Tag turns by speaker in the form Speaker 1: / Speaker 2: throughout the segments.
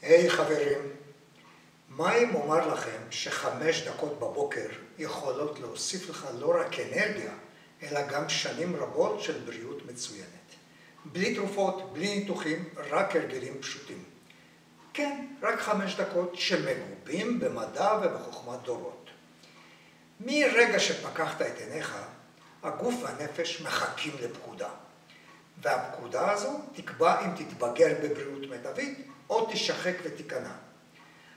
Speaker 1: היי חברים, מה אם אומר לכם ש5 דקות בבוקר יכולות להוסיף לך לא רק אנרגיה, אלא גם שנים רבות של בריאות מצוינת. בלי תרופות, בלי ניתוחים, רק הרגלים פשוטים. כן, רק 5 דקות שמגובים במדע ובחוכמת דורות. מרגע שפקחת את עיניך, הגוף והנפש מחכים לפקודה. והפקודה הזו תקבע אם תתבגר בבריאות מיטבית או תשחק ותיכנע.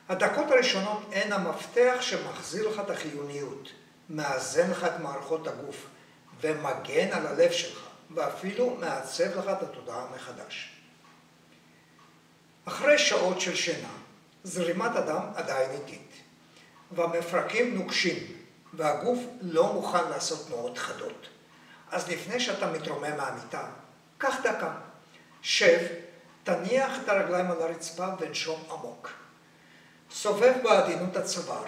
Speaker 1: הדקות הראשונות הן המפתח שמחזיר לך את החיוניות, מאזן לך את מערכות הגוף ומגן על הלב שלך, ואפילו מעצב לך את התודעה מחדש. אחרי שעות של שינה, זרימת הדם עדיין איטית, והמפרקים נוקשים, והגוף לא מוכן לעשות תנועות חדות. אז לפני שאתה מתרומם מהמיטה, קח דקה, שב, תניח את הרגליים על הרצפה ונשום עמוק. סובב בעדינות הצוואר,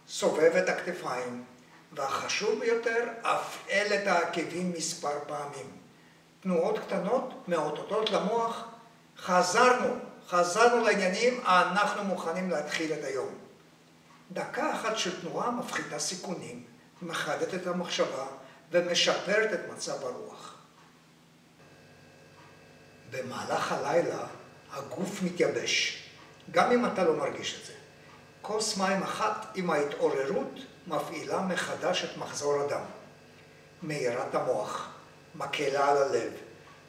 Speaker 1: סובב את הכתפיים, והחשוב ביותר, הפעל את העקבים מספר פעמים. תנועות קטנות מאותתות למוח, חזרנו לעניינים, אנחנו מוכנים להתחיל את היום. דקה אחת של תנועה מפחיתה סיכונים, מחדדת את המחשבה ומשפרת את מצב הרוח. במהלך הלילה הגוף מתייבש, גם אם אתה לא מרגיש את זה. כוס מים אחת עם ההתעוררות מפעילה מחדש את מחזור הדם. מאירה את המוח, מקלה על הלב,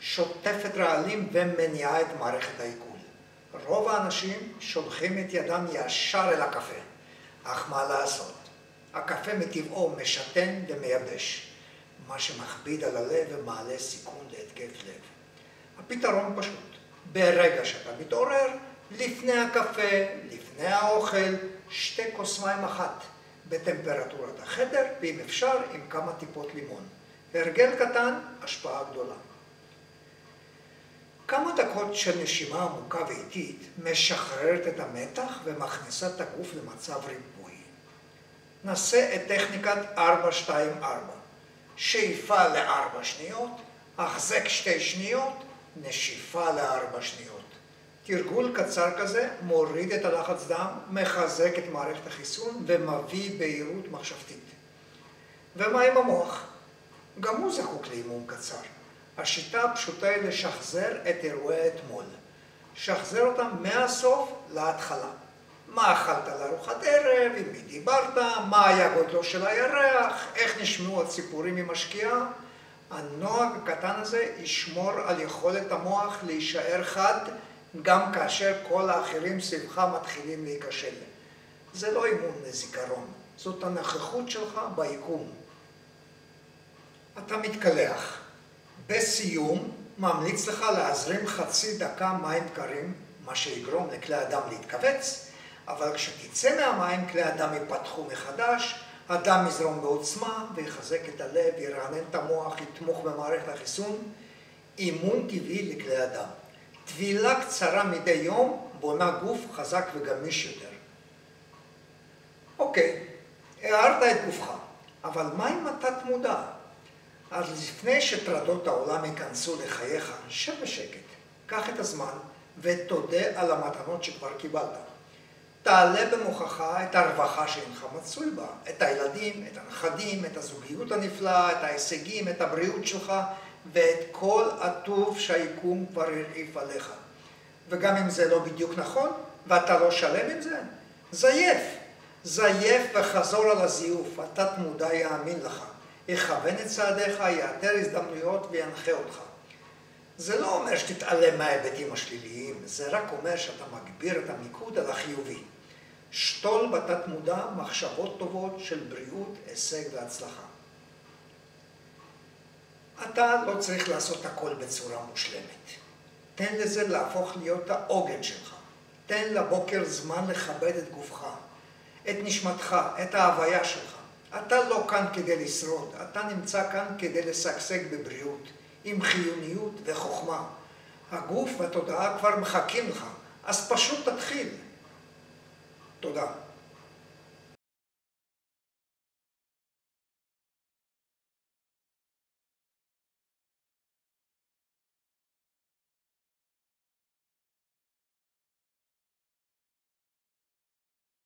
Speaker 1: שוטפת רעלים ומניעה את מערכת העיכול. רוב האנשים שולחים את ידם ישר אל הקפה, אך מה לעשות? הקפה מטבעו משתן ומייבש, מה שמכביד על הלב ומעלה סיכון להתקף לב. הפתרון פשוט, ברגע שאתה מתעורר, לפני הקפה, לפני האוכל, 2 כוס מים אחת בטמפרטורת החדר, ואם אפשר עם כמה טיפות לימון. הרגל קטן, השפעה גדולה. כמה דקות של נשימה עמוקה ואיטית משחררת את המתח ומכניסה את הגוף למצב ריפוי. נעשה את טכניקת 4-2-4. שאיפה ל4 שניות, החזק 2 שניות, נשיפה ל4 שניות. תרגול קצר כזה מוריד את הלחץ דם, מחזק את מערכת החיסון ומביא בהירות מחשבתית. ומה עם המוח? גם הוא זקוק לאימון קצר. השיטה הפשוטה היא לשחזר את אירועי אתמול. שחזר אותם מהסוף להתחלה. מה אכלת לארוחת ערב, עם מי דיברת, מה היה גודלו של הירח, איך נשמעו הציפורים עם השקיעה. הנוהג הקטן הזה ישמור על יכולת המוח להישאר חד, גם כאשר כל האחרים סביבך מתחילים להיכשל. זה לא אימון לזיכרון, זאת הנוכחות שלך ביקום. אתה מתקלח. בסיום ממליץ לך להזרים חצי דקה מים קרים, מה שיגרום לכלי הדם להתכווץ, אבל כשתצא מהמים כלי הדם ייפתחו מחדש, הדם יזרום בעוצמה ויחזק את הלב, ירענן את המוח, יתמוך במערכת החיסון. אימון טבעי לכלי הדם. טבילה קצרה מדי יום בונה גוף חזק וגמיש יותר. אוקיי, הערת את גופך, אבל מה אם אתה תמודע? אז לפני שטרדות העולם ייכנסו לחייך, שב בשקט, קח את הזמן ותודה על המתנות שכבר קיבלת. תעלה במוחך את הרווחה שאינך מצוי בה, את הילדים, את הנכדים, את הזוגיות הנפלאה, את ההישגים, את הבריאות שלך, ואת כל הטוב שהיקום כבר הרעיף עליך. וגם אם זה לא בדיוק נכון, ואתה לא שלם עם זה, זייף וחזור על הזיוף, התת מודע יאמין לך, יכוון את צעדיך, יאתר הזדמנויות וינחה אותך. זה לא אומר שתתעלם מההיבטים השליליים, זה רק אומר שאתה מגביר את המיקוד על החיובי. שתול בתת מודע מחשבות טובות של בריאות, הישג והצלחה. אתה לא צריך לעשות הכל בצורה מושלמת. תן לזה להפוך להיות העוגן שלך. תן לבוקר זמן לכבד את גופך, את נשמתך, את ההוויה שלך. אתה לא כאן כדי לשרוד, אתה נמצא כאן כדי לשגשג בבריאות, עם חיוניות וחוכמה. הגוף והתודעה כבר מחכים לך, אז פשוט תתחיל. תודה.